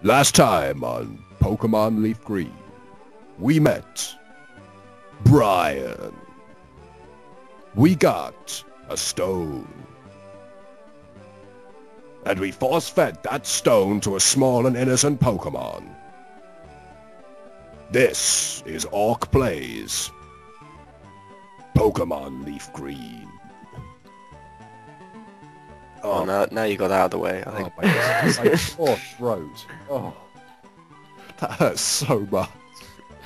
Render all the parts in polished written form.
Last time on Pokemon Leafgreen, we met Brian. We got a stone. And we force-fed that stone to a small and innocent Pokemon. This is AWK Plays Pokemon Leafgreen. Oh, now you got that out of the way, I think. Oh my god, my poor throat. Oh, that hurts so much.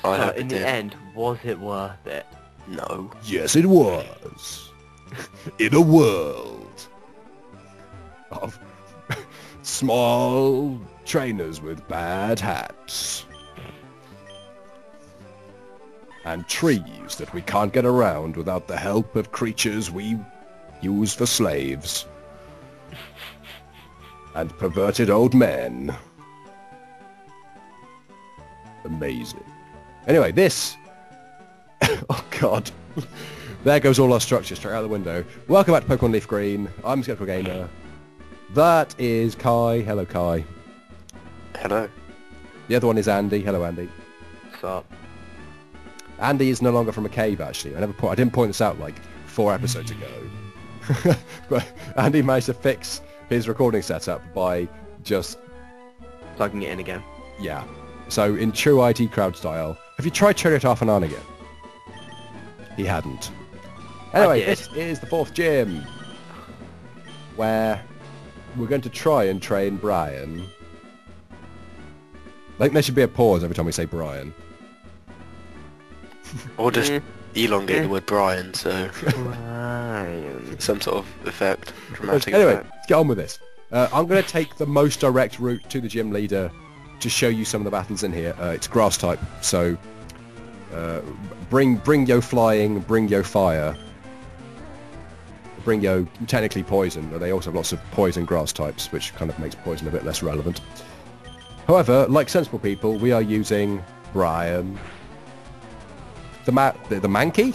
I in the end, was it worth it? No. Yes, it was. In a world of small trainers with bad hats. And trees that we can't get around without the help of creatures we use for slaves. And perverted old men. Amazing. Anyway, this... oh god. There goes all our structure straight out the window. Welcome back to Pokemon Leafgreen. I'm Skeptical Gamer. That is Kai. Hello, Kai. Hello. The other one is Andy. Hello, Andy. What's up? Andy is no longer from a cave, actually. I didn't point this out like 4 episodes ago. But Andy managed to fix his recording setup by just... Plugging it in again. yeah. So in true IT crowd style, have you tried turning it off and on again? He hadn't. Anyway, this is the 4th gym, where we're going to try and train Brian. I think there should be a pause every time we say Brian. Or just elongate the word Brian, so... Brian. some sort of effect. Dramatic Anyway, effect. let's get on with this. I'm going to take the most direct route to the gym leader to show you some of the battles in here. It's grass type, so bring yo flying, bring yo fire, bring yo technically poison. They also have lots of poison grass types, which kind of makes poison a bit less relevant. However, like sensible people, we are using Brian. The Mankey?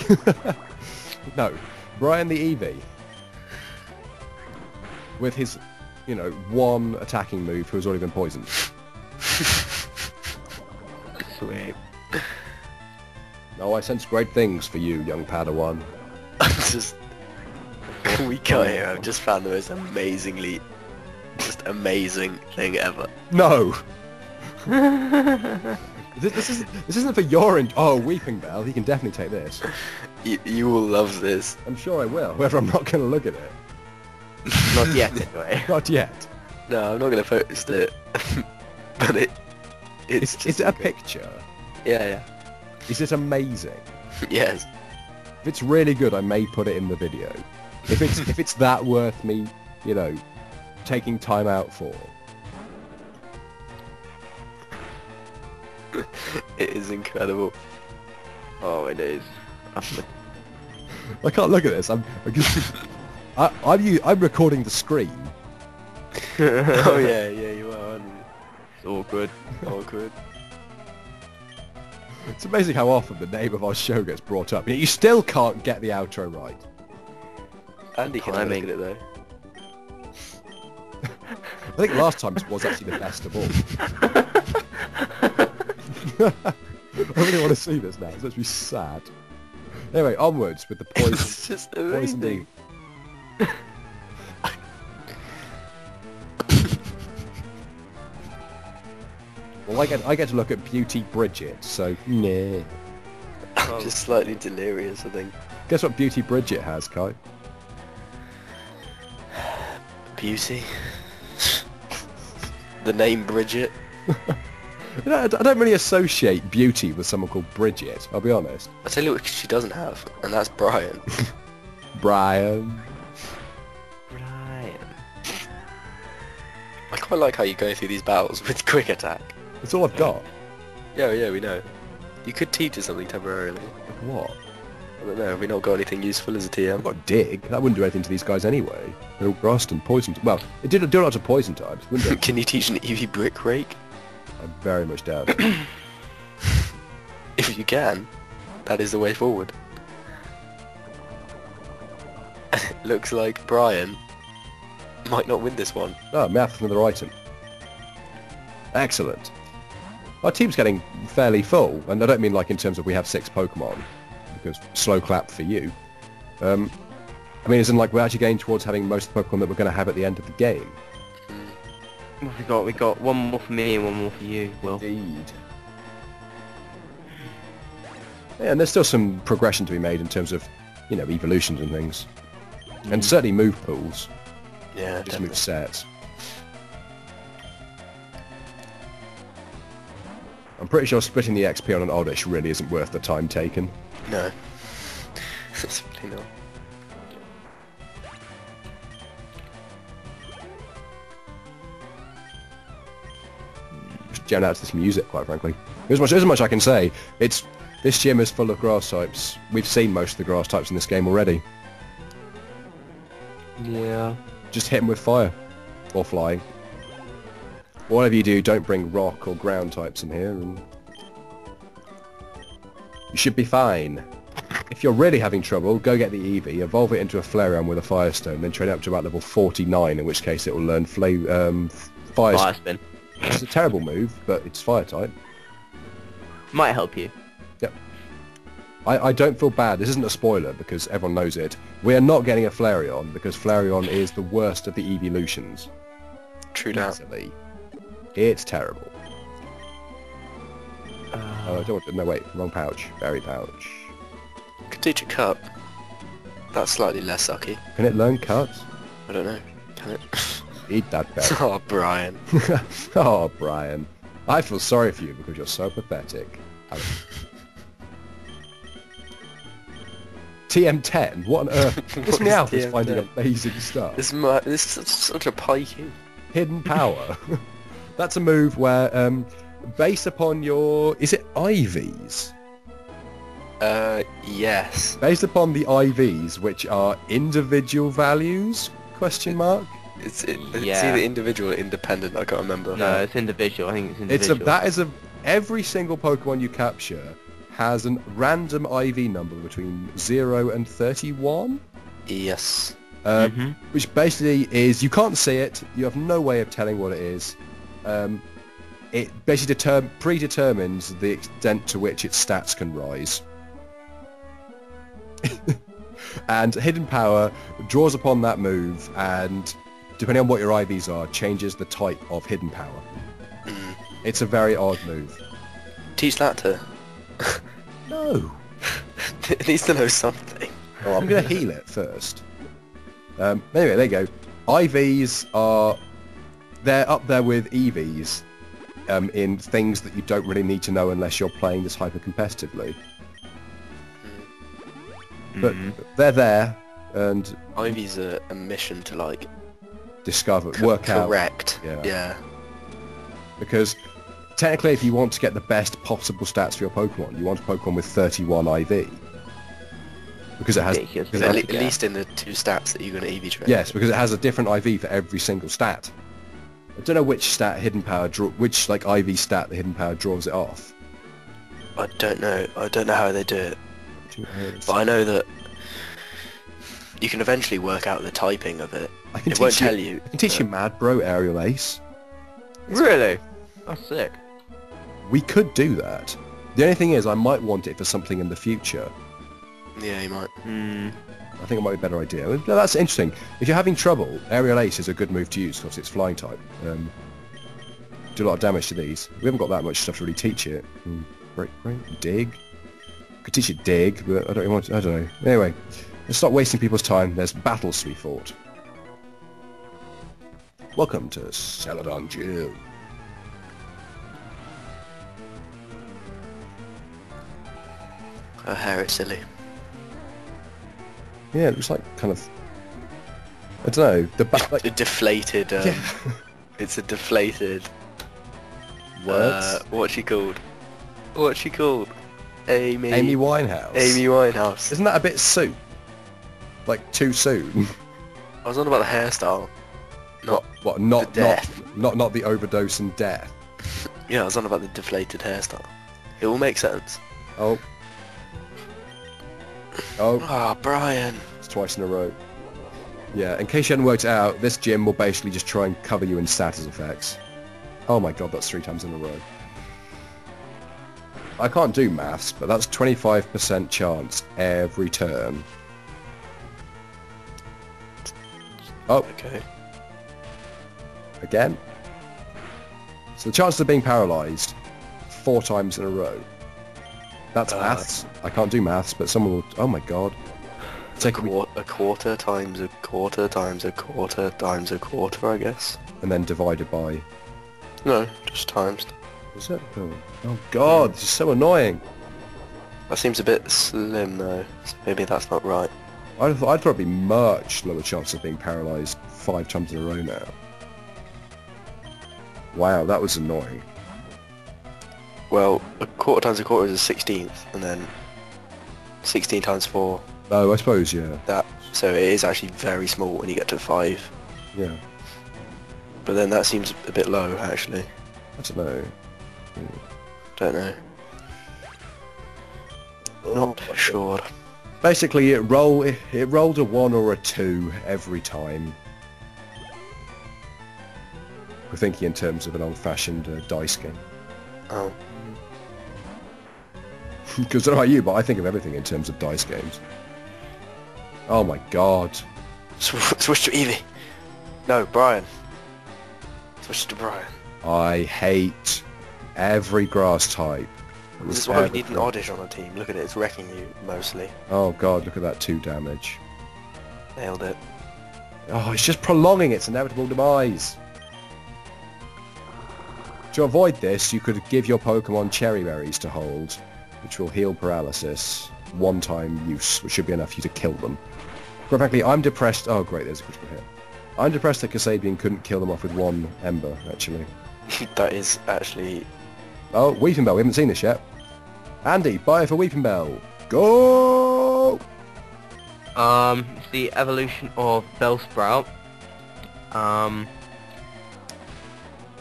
No, Brian the Eevee. With his, one attacking move who has already been poisoned. Sweet. No, I sense great things for you, young Padawan. We got here, I've just found the most amazing thing ever. No! This isn't for your oh, Weeping Bell, he can definitely take this. You will love this. I'm sure I will, however I'm not going to look at it. Not yet, anyway. Not yet. No, I'm not going to post it. But it's Is it a picture? Yeah. Is it amazing? Yes. If it's really good, I may put it in the video. If it's that worth me, taking time out for. It is incredible. Oh, it is. I can't look at this. I'm recording the screen. Oh yeah, you are, aren't you? It's awkward. Awkward. It's amazing how often the name of our show gets brought up. You still can't get the outro right. Andy can have a look at it though. I think last time was actually the best of all. I really want to see this now. It's actually sad. Anyway, onwards with the poison. It's just amazing. Well, I get to look at Beauty Bridget, so nah. I'm just slightly delirious, I think. Guess what Beauty Bridget has, Kai? Beauty. The name Bridget. I don't really associate beauty with someone called Bridget, I'll be honest. I'll tell you what she doesn't have, and that's Brian. Brian. Brian. I quite like how you go through these battles with quick attack. That's all I've got. Yeah, we know. You could teach us something temporarily. Like what? I don't know, have we not got anything useful as a I've TM? got Dig. That wouldn't do anything to these guys anyway. They're all grassed and poisoned. Well, it did do lots of poison types, wouldn't it? Can you teach an Eevee brick rake? I very much doubt it. If you can, that is the way forward. Looks like Brian might not win this one. Oh, math, another item. Excellent. Our team's getting fairly full, and I don't mean like in terms of we have 6 Pokemon, because slow clap for you. I mean as in like we're actually getting towards having most of the Pokemon that we're going to have at the end of the game. What have we got? We got one more for me and one more for you, Will. Indeed. Yeah, and there's still some progression to be made in terms of, you know, evolutions and things. And certainly move pools. Yeah, Just move sets. I'm pretty sure splitting the XP on an Oddish really isn't worth the time taken. No. Simply not. Just jam out to this music, quite frankly. There's much I can say. This gym is full of grass types. We've seen most of the grass types in this game already. Yeah. Just hit them with fire. Or flying. Whatever you do, don't bring rock or ground types in here, and you should be fine. If you're really having trouble, go get the Eevee, evolve it into a Flareon with a Firestone, then train it up to about level 49, in which case it will learn Fire Spin. It's a terrible move, but it's Fire type. Might help you. Yep. I don't feel bad. This isn't a spoiler, because everyone knows it. We are not getting a Flareon, because Flareon is the worst of the evolutions. True that. Easily. It's terrible. Oh, I don't want to... No, wait. Wrong pouch. Berry pouch. Could teach it cut. That's slightly less sucky. Can it learn cuts? I don't know. Can it? Eat that berry. Oh, Brian. Oh, Brian. I feel sorry for you because you're so pathetic. TM10? What on earth? This What is Meowth is TM10? finding amazing stuff. This is such a pikey. Hidden Power. That's a move where, based upon your... Is it IVs? Yes. Based upon the IVs, which are individual values? Question mark. It's Yeah. either individual or independent. I can't remember. No, it's individual. I think it's individual. Every single Pokemon you capture has a random IV number between 0 and 31. Yes. Which basically is, you can't see it, you have no way of telling what it is. It basically predetermines the extent to which its stats can rise. And Hidden Power draws upon that move and, depending on what your IVs are, changes the type of Hidden Power. It's a very odd move. Teach that to... No. It needs to know something. Oh, I'm going to heal it first. Anyway, there you go. IVs are... They're up there with EVs in things that you don't really need to know unless you're playing this hyper-competitively. But they're there, and... Ivy's a mission to, like... Discover, work out. Correct. Yeah. Because, technically, if you want to get the best possible stats for your Pokemon, you want a Pokemon with 31 IV. Because it has... Ridiculous. because At it has- least in the 2 stats that you're going to EV train. Yes, because it has a different IV for every single stat. I don't know which stat Hidden Power which like IV stat the Hidden Power draws it off. I don't know. I don't know how they do it. But I know that you can eventually work out the typing of it. It won't tell you. I can teach you Mad Bro Aerial Ace. Really? That's sick. We could do that. The only thing is, I might want it for something in the future. Yeah, you might. I think it might be a better idea. No, that's interesting. If you're having trouble, Aerial Ace is a good move to use because it's flying type. Do a lot of damage to these. We haven't got that much stuff to really teach it. Break, dig. Could teach it dig, but I don't know. Anyway, let's stop wasting people's time. There's battles to be fought. Welcome to Celadon Gym. Her hair is silly. Yeah, it looks like kind of... I don't know. The back, like... A deflated. Yeah. It's a deflated. Words? What's she called? What's she called? Amy Winehouse. Amy Winehouse. Isn't that a bit soon? Like too soon? I was on about the hairstyle. Not the overdose and death. Yeah, I was on about the deflated hairstyle. It will make sense. Oh. Ah, Brian. It's twice in a row. Yeah, in case you hadn't worked it out, this gym will basically just try and cover you in status effects. Oh my god, that's 3 times in a row. I can't do maths, but that's 25% chance every turn. Oh. Okay. Again. So the chances of being paralysed 4 times in a row. That's maths. I can't do maths, but someone will... Oh my god. It's a quarter times a quarter times a quarter times a quarter, I guess. And then divided by... No, just times. Is it? Oh god, this is so annoying. That seems a bit slim though, so maybe that's not right. I'd thought it'd be much lower chance of being paralysed 5 times in a row now. Wow, that was annoying. Well, a quarter times a quarter is a 16th, and then 16 times 4. Oh, I suppose, yeah. That, so it is actually very small when you get to 5. Yeah. But then that seems a bit low, actually. I don't know. Don't know. Not sure. Basically, it rolled a 1 or a 2 every time. We're thinking in terms of an old-fashioned dice game. Oh. Because I don't know about you, but I think of everything in terms of dice games. Oh my god. Switch to Evie. No, Brian. Switch to Brian. I hate every grass type. This is why we need an oddish on our team. Look at it, it's wrecking you, mostly. Oh god, look at that 2 damage. Nailed it. Oh, it's just prolonging its inevitable demise. To avoid this, you could give your Pokemon cherry berries to hold, which will heal paralysis, 1-time use, which should be enough for you to kill them. Quite frankly, I'm depressed... Oh great, there's a critical hit. I'm depressed that Kasabian couldn't kill them off with 1 Ember, actually. That is actually... Oh, Weeping Bell, we haven't seen this yet. Andy, buy for Weeping Bell. Go! It's the evolution of Bellsprout.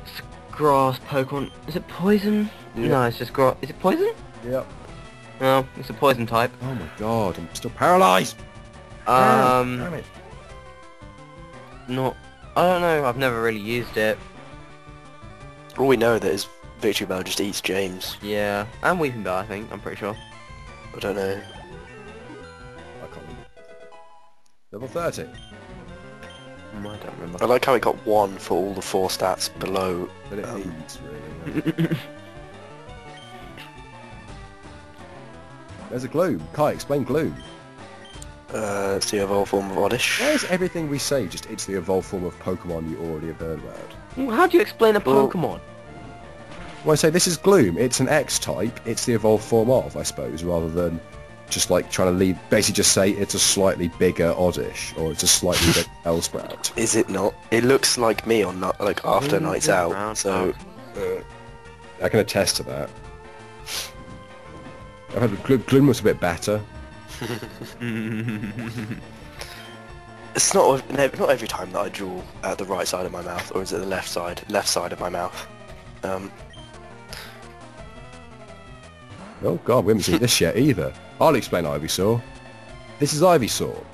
It's grass Pokemon. Is it poison? Yeah. No, it's just grass. Is it poison? Yep. No, it's a poison type. Oh my god, I'm still paralysed! Damn it. Not... I don't know, I've never really used it. All we know that is Victory Bell just eats James. Yeah, and Weeping Bell, I think, I'm pretty sure. I don't know. I can't remember. Level 30. I don't remember. I like how it got 1 for all the 4 stats below. But it needs, really. There's a Gloom. Kai, explain Gloom. It's the evolved form of Oddish. Why is everything we say just it's the evolved form of Pokemon you already have heard about? How do you explain a Well- Pokemon? When I say this is Gloom, it's an X-type, it's the evolved form of, I suppose, rather than just like trying to leave, basically just say it's a slightly bigger Oddish, or it's a slightly bigger Bellsprout. Is it not? It looks like me on like after Nights Out, so... I can attest to that. I've had Gloom was a bit better. It's not every time that I draw at the right side of my mouth, or is it the left side of my mouth. Oh god, we haven't seen this yet either. I'll explain Ivysaur. This is Ivysaur.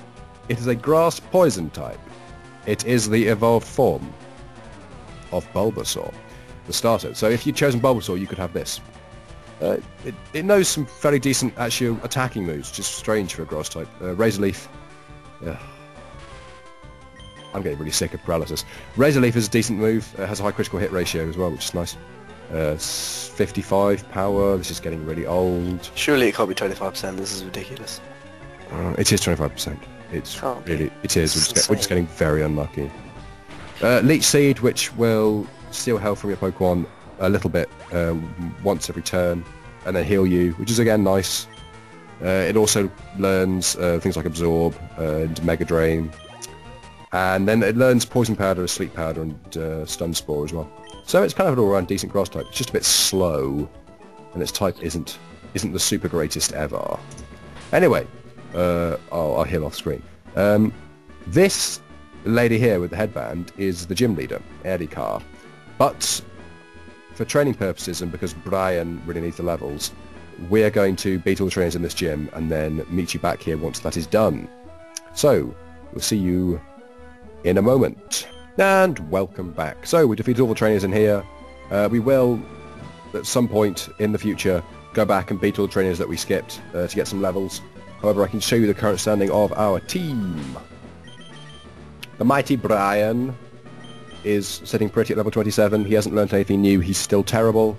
It is a grass poison type. It is the evolved form of Bulbasaur, the starter. So if you'd chosen Bulbasaur, you could have this. It knows some fairly decent actual attacking moves, just strange for a grass type. Razor Leaf. I'm getting really sick of paralysis. Razor Leaf is a decent move. It has a high critical hit ratio as well, which is nice. 55 power. This is getting really old. Surely it can't be 25%. This is ridiculous. It is 25%. It's Can't be. really. It is. It's We're just getting very unlucky. Leech Seed, which will steal health from your Pokemon a little bit once every turn, and then heal you, which is again nice. It also learns things like Absorb and Mega Drain, and then it learns Poison Powder, Sleep Powder, and Stun Spore as well. So it's kind of an all-round decent grass type. It's just a bit slow, and its type isn't the super greatest ever. Anyway, I'll heal off screen. This lady here with the headband is the gym leader, AWK. But for training purposes, and because Brian really needs the levels, we're going to beat all the trainers in this gym and then meet you back here once that is done. So, we'll see you in a moment. And welcome back. So we defeated all the trainers in here, We will, at some point in the future, go back and beat all the trainers that we skipped to get some levels. However, I can show you the current standing of our team. The mighty Brian is sitting pretty at level 27. He hasn't learnt anything new. He's still terrible.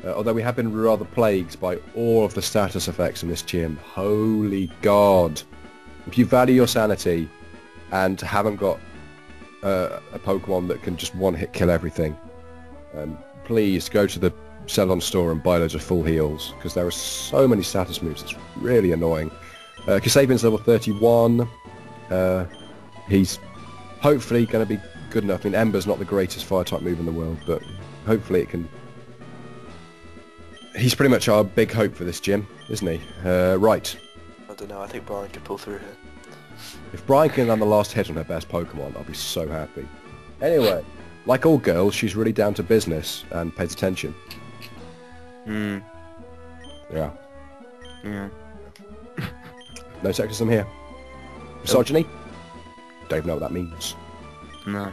Although we have been rather plagued by all of the status effects in this gym. Holy God. If you value your sanity and haven't got a Pokemon that can just one-hit kill everything, please go to the Ceylon store and buy loads of full heals, because there are so many status moves. It's really annoying. Kasabian's level 31. He's hopefully going to be good enough. I mean, Ember's not the greatest fire-type move in the world, but hopefully it can... He's pretty much our big hope for this gym, isn't he? Right. I don't know, I think Brian could pull through here. If Brian can land the last hit on her best Pokemon, I'll be so happy. Anyway, like all girls, she's really down to business and pays attention. Hmm. Yeah. Yeah. No sexism here. Misogyny? Don't even know what that means. No.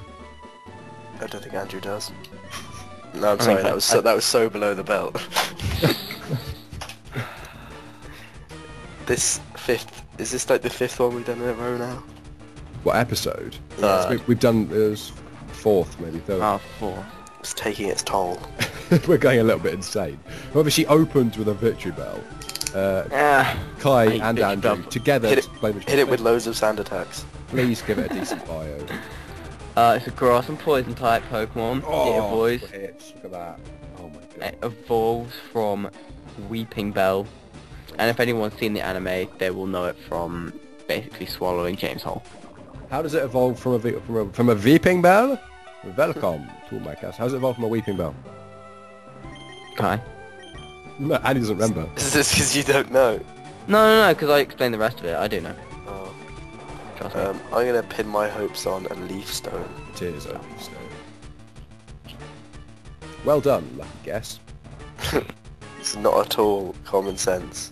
I don't think Andrew does. No, I'm sorry, that was so below the belt. Is this like the 5th one we've done in a row now? What episode? We've done, it was 4th, maybe 3rd. Oh, 4. It's taking its toll. We're going a little bit insane. However, she opened with a victory bell. Kai and Andrew together hit it with loads of sand attacks. Please give it a decent bio. It's a grass and poison type Pokemon. Oh, look at that. Oh my God. It evolves from Weeping Bell. And if anyone's seen the anime, they will know it from basically swallowing James Hole. How does it evolve from a Weeping Bell? Welcome to my cast. How does it evolve from a Weeping Bell? Kai? No, Andy doesn't remember. Is this because you don't know? No, because I explained the rest of it. I do know. Oh. Trust me. I'm gonna pin my hopes on a Leaf Stone. It is a Leaf Stone. Well done, lucky guess. It's not at all common sense.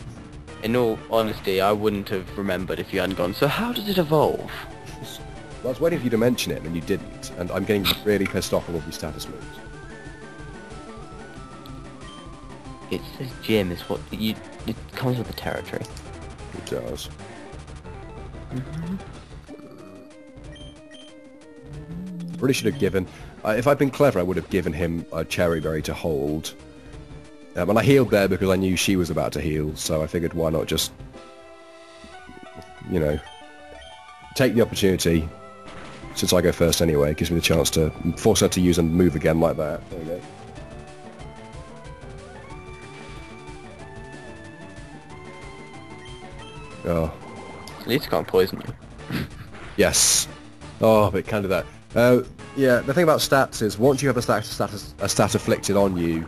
In all honesty, I wouldn't have remembered if you hadn't gone, so how does it evolve? Well, I was waiting for you to mention it and you didn't, and I'm getting really pissed off with all these status moves. It says gym is what it comes with the territory. It does. Really should have given... if I'd been clever, I would have given him a cherry berry to hold. And I healed there because I knew she was about to heal, so I figured why not just... You know... Take the opportunity, since I go first anyway. It gives me the chance to force her to use a move again like that. There we go. Oh. At least it can't poison you. Yes. Oh, but it can do that. Yeah, the thing about stats is once you have a stat afflicted on you,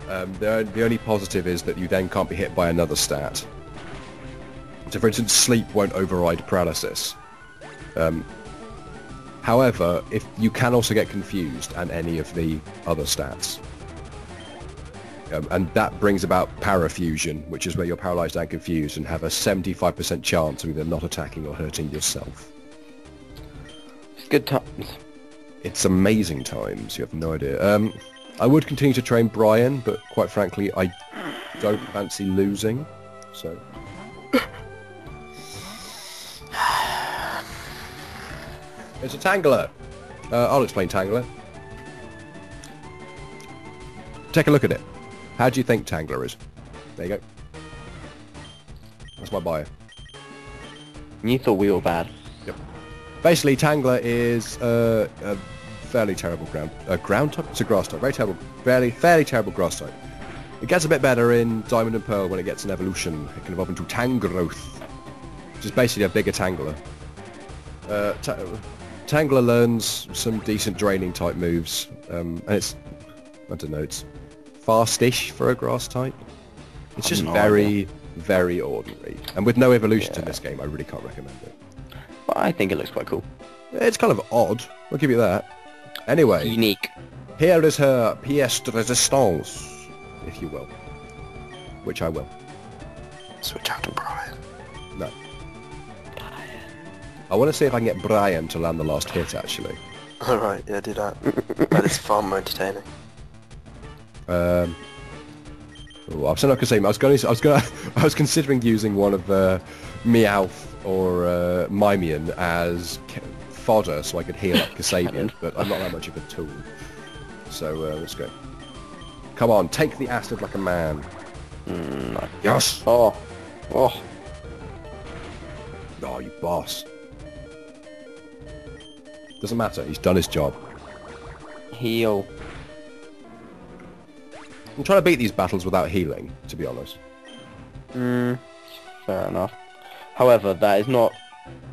the only positive is that you then can't be hit by another stat. So for instance, sleep won't override paralysis. However, if you can also get confused and any of the other stats. And that brings about parafusion, which is where you're paralyzed and confused and have a 75% chance of either not attacking or hurting yourself. It's good times. It's amazing times, you have no idea. I would continue to train Brian, but quite frankly, I don't fancy losing, so... It's a Tangler! I'll explain Tangler. Take a look at it. How do you think Tangler is? There you go. That's my bio. You thought we were bad. Yep. Basically, Tangler is a fairly terrible ground type? It's a grass type. Very terrible. Fairly terrible grass type. It gets a bit better in Diamond and Pearl when it gets an evolution. It can evolve into Tangrowth, which is basically a bigger Tangler. Tangler learns some decent draining type moves, and it's, I don't know, it's fast-ish for a grass type. It's just very, very ordinary. And with no evolutions in this game, I really can't recommend it. But I think it looks quite cool. It's kind of odd, I'll give you that. Anyway, Unique. Here is her pièce de résistance, if you will. Which I will. Switch out to Brian. No. I want to see if I can get Brian to land the last hit, actually. Alright, yeah, do that. That is far more entertaining. Oh, I'm still not gonna say. I was considering using one of Meowth or Mimian as fodder so I could heal up Kasabian, but I'm not that much of a tool. So let's go. Come on, take the acid like a man. Yes. Oh. Oh, you boss. Doesn't matter. He's done his job. Heal. I'm trying to beat these battles without healing, to be honest. Fair enough. However, that is not...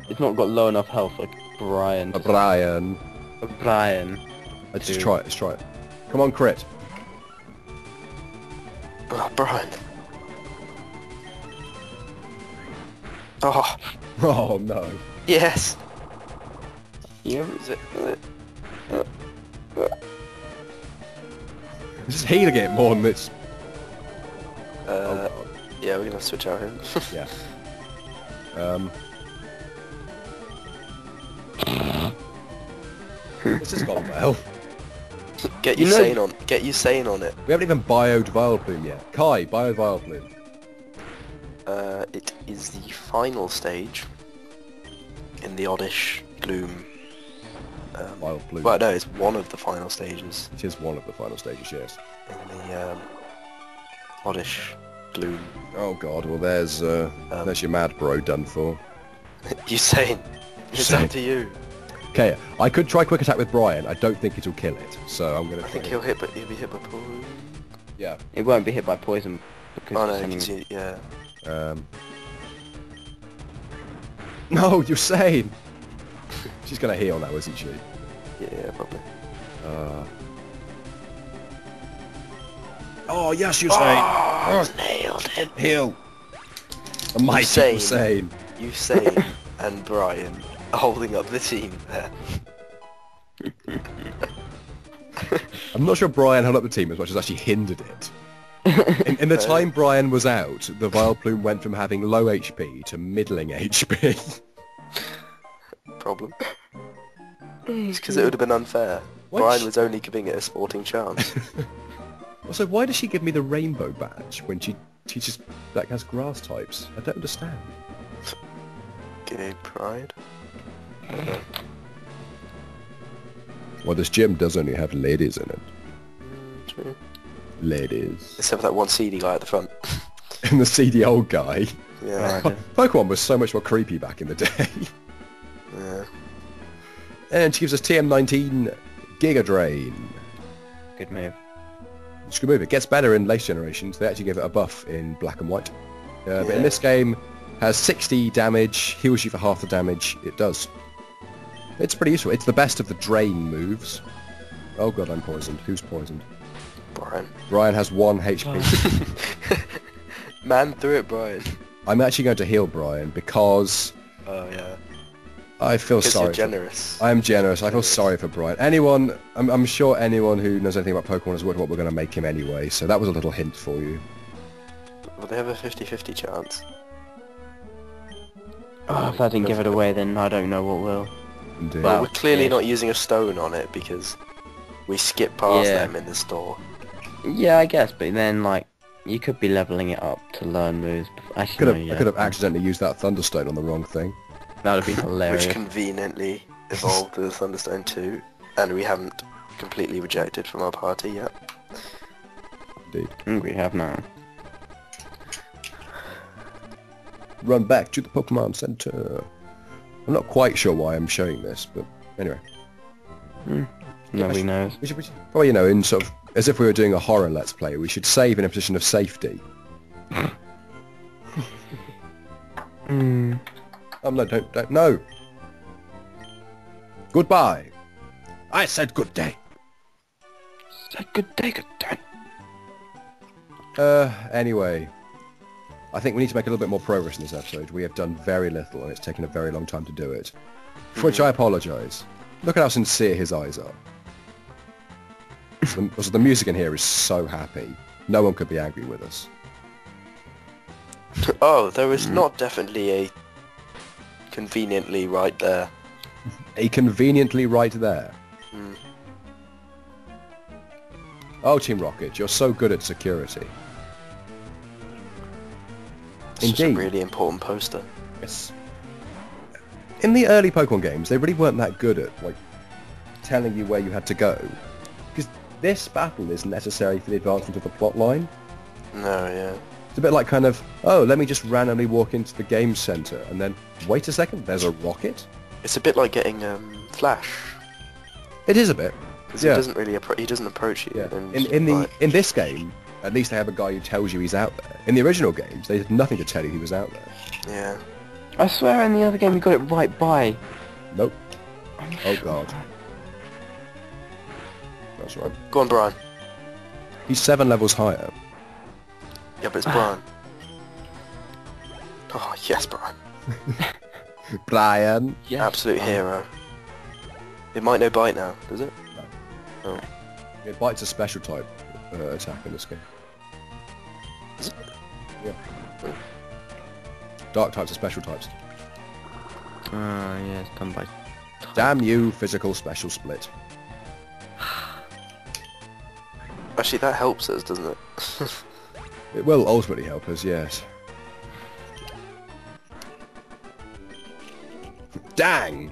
It's not got low enough health like Brian. Brian. Brian. Let's just try it, let's try it. Come on, crit. Oh, Brian. Oh. Oh, no. Yes. Yeah. Is it? This is healing it more than it's... Yeah, we're gonna switch out him. Yeah. This has gone well. Get your sane on. Get your sane on it. We haven't even bioed Vileplume yet. Kai, bio Vileplume. It is the final stage in the Oddish Gloom. Vileplume. Well, no, it's one of the final stages It is one of the final stages, yes. in the Oddish Gloom. Oh god, well there's your mad bro done for. You sane. It's Sane. up to you. Okay, I could try quick attack with Brian. I don't think it'll kill it, so I'm gonna. I think he'll be hit by poison. Yeah. It won't be hit by poison because Oh no, it's you only- can see, yeah. No, you're sane. She's gonna heal now, isn't she? Yeah, probably. Oh yes, you're sane. Oh, nailed him. Heal. A mighty sane. sane. You sane and Brian are holding up the team there. I'm not sure Brian held up the team as much as actually hindered it. In the time Brian was out, the Vileplume went from having low HP to middling HP. Problem. It's because it would have been unfair. What? Brian was only giving it a sporting chance. Also, why does she give me the rainbow badge when she teaches that has grass types? I don't understand. Gay pride. Well, this gym does only have ladies in it. True. Ladies. Except for that one seedy guy at the front. And the seedy old guy. Yeah. Pokemon was so much more creepy back in the day. Yeah. And she gives us TM19 Giga Drain. Good move. It's a good move. It gets better in later generations. They actually give it a buff in black and white. But in Yeah. this game, has 60 damage, heals you for half the damage it does. It's pretty useful. It's the best of the drain moves. Oh god, I'm poisoned. Who's poisoned? Brian. Brian has 1 HP. Man through it, Brian. I'm actually going to heal Brian because Oh yeah. I feel Because sorry. you're generous. I'm generous. I feel sorry for Brian. I'm sure anyone who knows anything about Pokemon has worked what we're going to make him anyway, so that was a little hint for you. Well, they have a 50-50 chance. Oh, if I didn't give it away, then I don't know what will. Indeed. Well, Wow. we're clearly Yeah. not using a stone on it because we skipped past Yeah. them in the store. Yeah, I guess, but then, like, you could be leveling it up to learn moves. Actually, I could have accidentally used that Thunderstone on the wrong thing. That would have been hilarious. Which conveniently evolved to the Thunderstone 2, and we haven't completely rejected from our party yet. Indeed. We have now. Run back to the Pokemon Center. I'm not quite sure why I'm showing this, but anyway. Nobody knows. We should probably, you know, in sort of, as if we were doing a horror Let's Play, we should save in a position of safety. No, don't, no! Goodbye! I said good day! Say good day, good day. Anyway. I think we need to make a little bit more progress in this episode. We have done very little and it's taken a very long time to do it. For which I apologise. Look at how sincere his eyes are. Also, the music in here is so happy. No one could be angry with us. Oh, there is not definitely a conveniently right there. A conveniently right there. Oh, Team Rocket, you're so good at security. It's just a really important poster. Yes. In the early Pokemon games, they really weren't that good at like telling you where you had to go, because this battle isn't necessary for the advancement of the plot line. No, yeah. It's a bit like kind of, oh, let me just randomly walk into the game center and then wait a second, there's a rocket. It's a bit like getting Flash. It is a bit. Because Yeah. he doesn't really he doesn't approach you. Yeah. And In this game, at least they have a guy who tells you he's out there. In the original games, they had nothing to tell you he was out there. yeah. I swear in the other game we got it right by. Nope. Oh god. That's right. Go on, Brian. He's 7 levels higher. Yeah, but it's Brian. Oh yes, Brian. Brian. Yes. Absolute hero. It might know bite now, does it? No. Oh. Yeah, Bite's a special type attack in this game. Is it? Yeah. Dark types are special types. Yeah, it's done by... Damn you, physical special split. Actually, that helps us, doesn't it? It will ultimately help us, yes. Dang!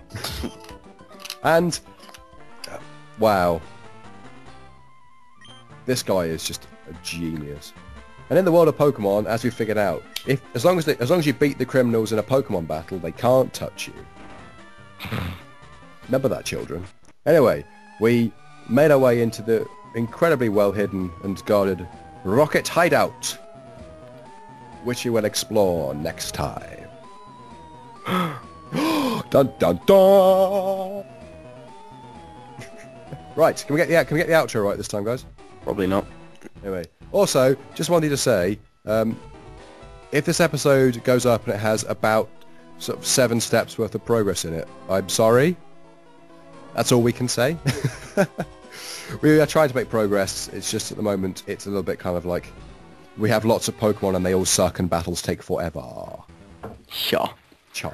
And... wow. This guy is just a genius. And in the world of Pokemon, as we figured out, as long as you beat the criminals in a Pokemon battle, they can't touch you. Remember that, children. Anyway, we made our way into the incredibly well-hidden and guarded Rocket Hideout, which you will explore next time. Dun dun dun! Right, can we get the outro right this time, guys? Probably not. Anyway, also, just wanted to say, if this episode goes up and it has about sort of 7 steps worth of progress in it, I'm sorry. That's all we can say. We are trying to make progress. It's just at the moment, it's a little bit kind of like, we have lots of Pokemon and they all suck and battles take forever. Sure. Cha.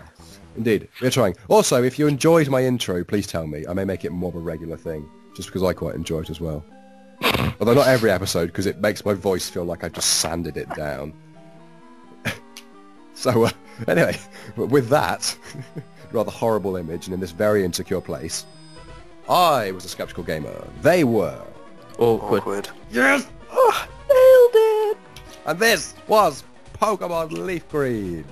Indeed, we're trying. Also, if you enjoyed my intro, please tell me. I may make it more of a regular thing, just because I quite enjoy it as well. Although not every episode, because it makes my voice feel like I've just sanded it down. So, anyway, with that rather horrible image and in this very insecure place, I was a skeptical gamer. They were. Awkward. Yes! Oh, nailed it! And this was Pokemon Leafgreen.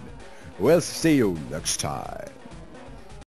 We'll see you next time.